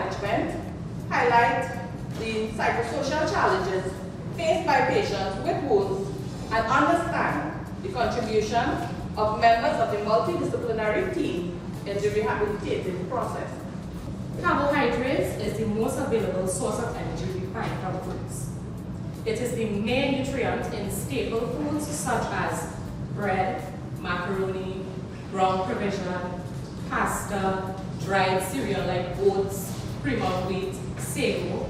management highlight the psychosocial challenges faced by patients with wounds and understand the contribution of members of the multidisciplinary team in the rehabilitative process. Carbohydrates is the most available source of energy we find from foods. It is the main nutrient in staple foods such as bread, macaroni, ground provision, pasta, dried cereal like oats, cream of wheat, sago.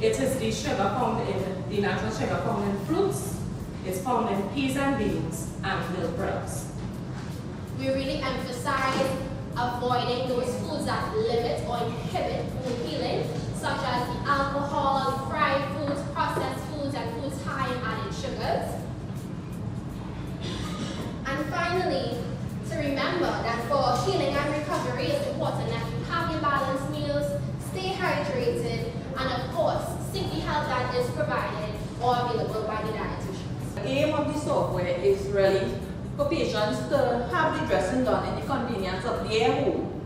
It is the sugar found in the natural sugar found in fruits. It's found in peas and beans and milk products. We really emphasize avoiding those foods that limit or inhibit wound healing, such as the alcohol, fried foods, processed foods, and foods high in added sugars. And finally, to remember that for healing and recovery, it's important that you have your balanced meals, stay hydrated, and of course, seek the help that is provided or available by the dietitians. The aim of the software is really for patients to have the dressing done in the convenience of their home,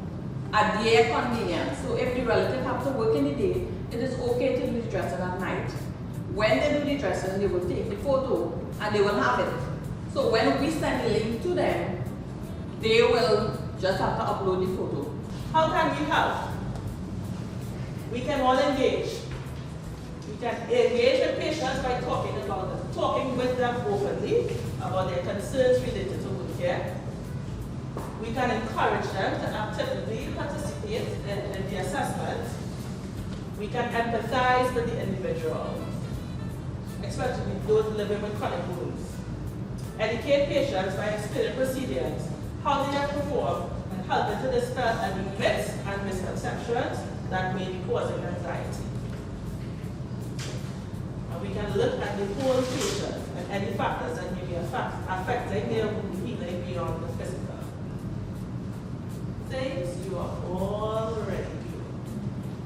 at their convenience. So if the relative have to work in the day, it is okay to do the dressing at night. When they do the dressing, they will take the photo and they will have it. So when we send the link to them, they will just have to upload the photo. How can we help? We can all engage. We can engage with patients by talking with them openly about their concerns related to wound care. We can encourage them to actively participate in the assessment. We can empathize with the individual, especially those living with chronic wounds. Educate patients by explaining procedures, how they are performed, and helping to dispel any myths and misconceptions that may be causing anxiety. And we can look at the whole patient and any factors that may be affecting their wound healing beyond the physical. Things you are already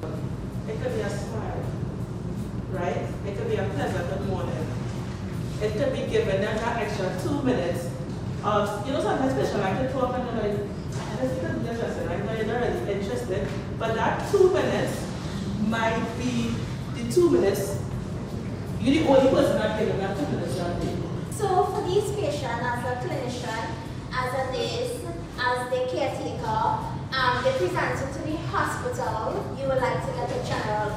doing. It could be a smile, right? It could be a pleasant good morning. It could be giving them that extra 2 minutes of, sometimes patients like to talk and they're like, this is interesting. I know you're not really interested, but that 2 minutes might be the 2 minutes. You're the only person that giving that 2 minutes that day. So for these patients, as a clinician, as a nurse, as the caretaker, they presented to the hospital, you would like to get a general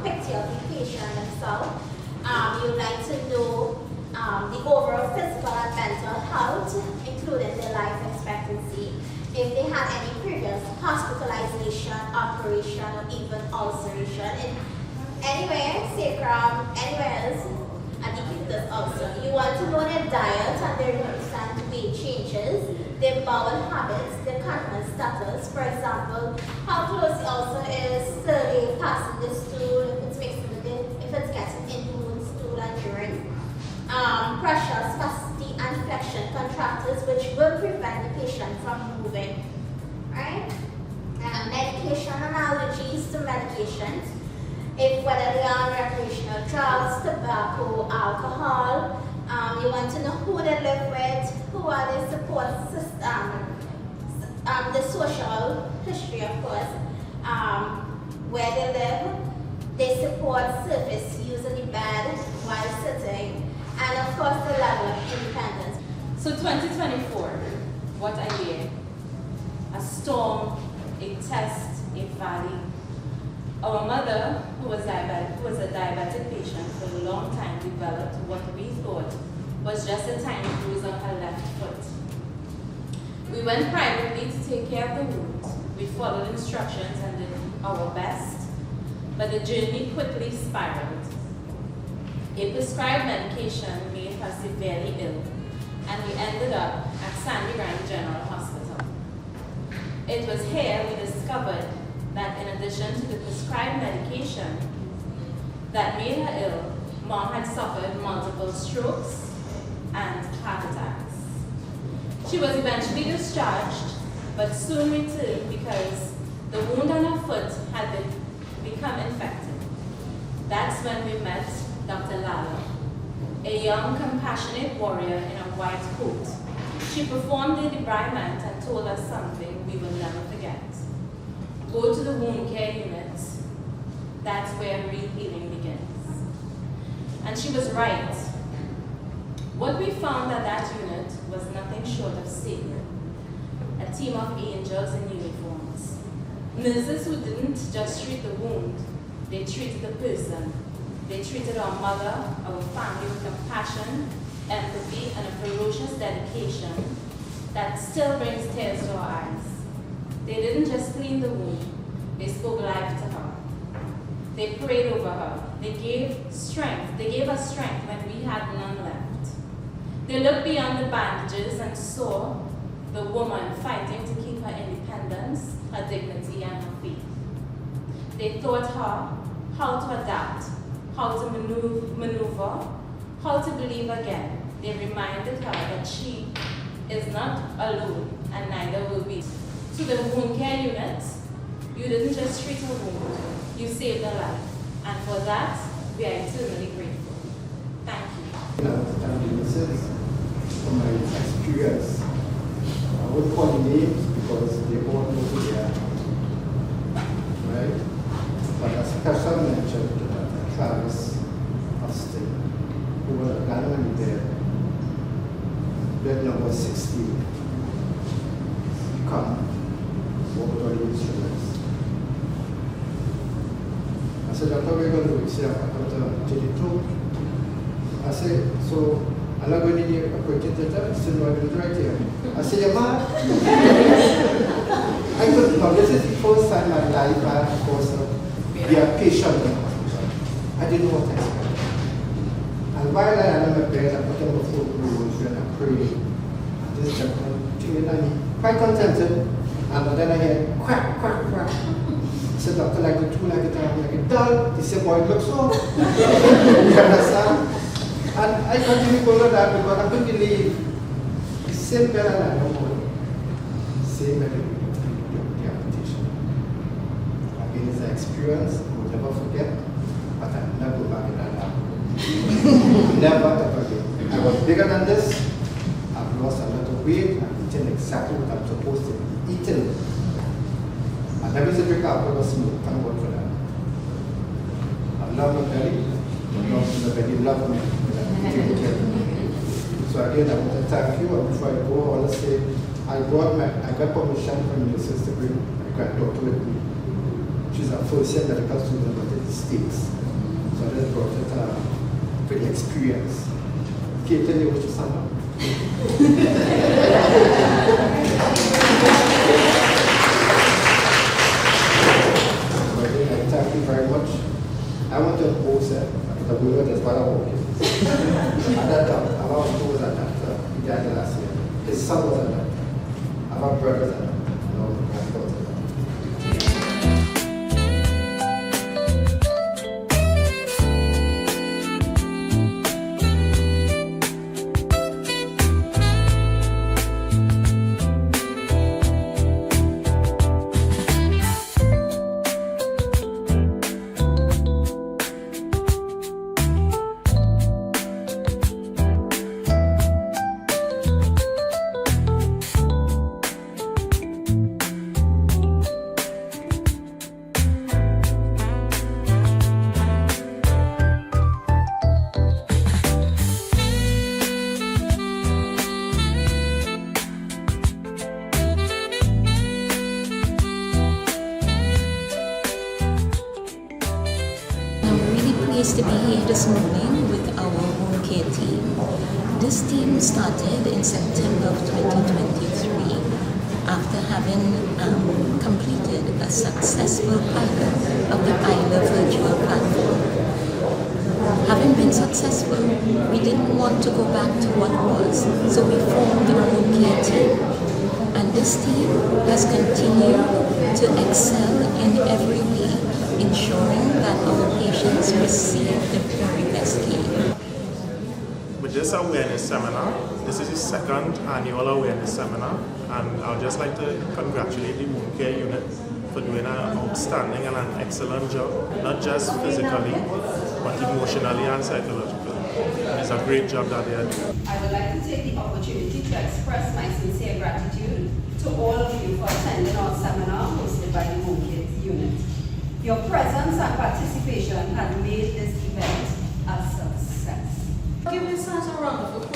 picture of the patient themselves. You would like to know the overall physical and mental health, including their life expectancy, if they had any previous hospitalization, operation, or even ulceration in anywhere, sacrum, anywhere else, and the cutis also. You want to know their diet and their recent weight changes, their bowel habits, their continence status. For example, how close the ulcer is, they passing the stool, if it's mixing with it, if it's getting into wound, stool, and urine. Pressure, spasticity, and flexion contractors, which will prevent the patient from moving. Right? Medication and allergies to medications. If whether they are on recreational drugs, tobacco, alcohol, you want to know who they live with, who are their support system, the social history, of course, where they live, their support surface use of the bed while sitting, and of course the level of independence. So 2024, what a year. A storm, a test, a valley. Our mother, who was a diabetic patient for a long time, developed what we thought was just a tiny bruise on her left foot. We went privately to take care of the wound. We followed instructions and did our best, but the journey quickly spiraled. A prescribed medication made her severely ill, and we ended up at Sandy Ryan General Hospital. It was here we discovered that in addition to the prescribed medication that made her ill, Mom had suffered multiple strokes and heart attacks. She was eventually discharged, but soon returned because the wound on her foot had become infected. That's when we met Dr. Lala, a young, compassionate warrior in a white coat. She performed the debridement and told us something we will never forget. go to the wound care unit. That's where real healing begins. And she was right. What we found at that unit was nothing short of sacred. A team of angels in uniforms. Nurses who didn't just treat the wound, they treated the person. They treated our mother, our family with compassion, empathy, and a ferocious dedication that still brings tears to our eyes. They didn't just clean the wound, they spoke life to her. They prayed over her. They gave strength. They gave us strength when we had none left. They looked beyond the bandages and saw the woman fighting to keep her independence, her dignity, and her faith. They taught her how to adapt, how to maneuver, how to believe again. They reminded her that she is not alone and neither will be. To the wound care unit, you didn't just treat a wound, you saved a life. And for that, we are eternally grateful. Thank you. From my experience, I won't call the names because they all know who they are. Right? But a special mention to Travis Austin, who was randomly there, bed number 16. Come, walk with all the instruments. I said, Dr. we're going to do it. She said, I got to take it too. I said, so I'm not going to need a quick internet. She said, no, I'm going to right here. I said, you're mad? I thought, no, this is the first time in my life I had to be a patient in the hospital. I didn't know what to expect. And while I am in my bed, I put on the foot rules and I prayed. This gentleman, I'm quite contented. And then I hear quack, quack, quack. I said, doctor, like the two, like it, like it done. He said, boy, it looks so. You understand? And I continue going to that because I couldn't believe the same bed and I don't know. Same bed the amputation. Again, it's an experience I will never forget, but I'll never go back in that happened. Never ever again. I was bigger than this. I've lost a lot of weight. I'm eating exactly what I'm supposed to be eating. I never used to drink alcohol or smoke. Thank God for that. I love my belly. I love my belly. Love me. So again, I want to thank you. And before I go, I want to say I got permission from your sister to bring my granddaughter with me. She's a first-year medical student but in the States. So I just brought it for the experience. Can you tell you what you sound like? Thank you very much. I want to impose it. The woman is what I walk in. At that time, I was told that he died last year. His son was a doctor. I have brothers and my daughters. To be here this morning with our home care team. This team started in September of 2023 after having completed a successful pilot of the ILA virtual platform. Having been successful, we didn't want to go back to what was, so we formed the home care team. And this team has continued to excel in every way, ensuring that our patients receive the very best care. With this awareness seminar, this is the second annual awareness seminar, and I would just like to congratulate the wound care unit for doing an outstanding and an excellent job, not just physically, but emotionally and psychologically. And it's a great job that they are doing. I would like to take the opportunity to express my sincere gratitude to all of you for attending our seminar hosted by the Home Care Unit. Your presence and participation have made this event a success. Give this a round of applause.